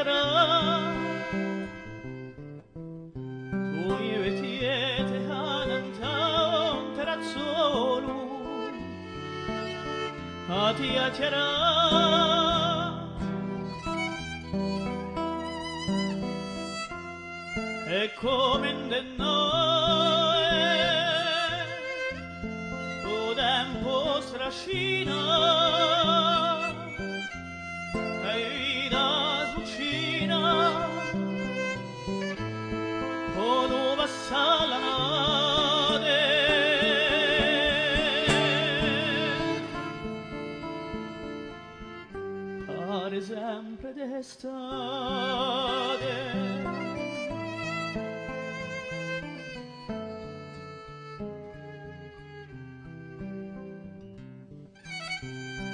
sarà tu io e tiete ananta un terrazzolo a ti atterrà e come in noi o tempo strascina e da sbucina o dove sala nade pare sempre d'estate.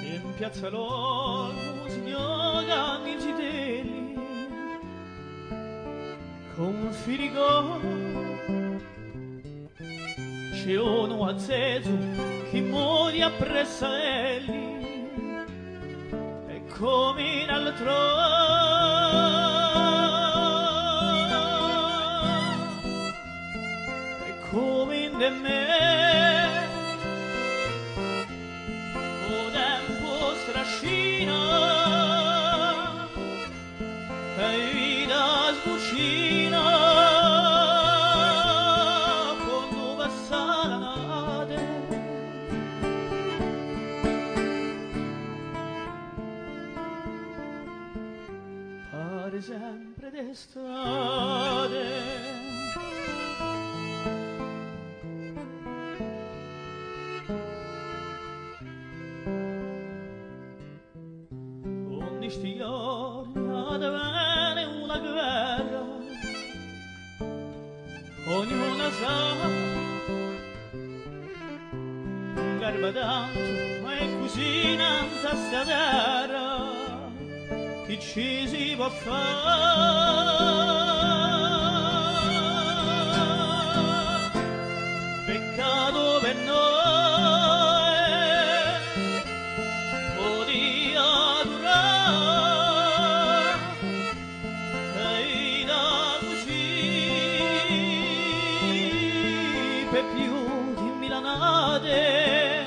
In piazza l'olmo signora i gitelli con firigo c'è uno acceso che muore appresso a elli e come in altro e come in de me strascina e da sbucina quando passa la nade pare sempre d'estate. Sti giorni ad avere una guerra ognuna sa garbadanzo e cucinanza sta terra che ci si può fare peccato per noi per più di milanate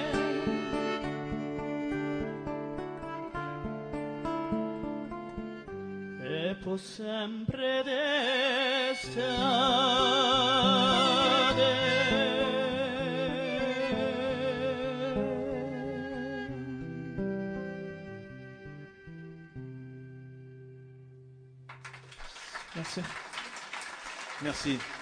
e può sempre d'estate. Grazie. Merci.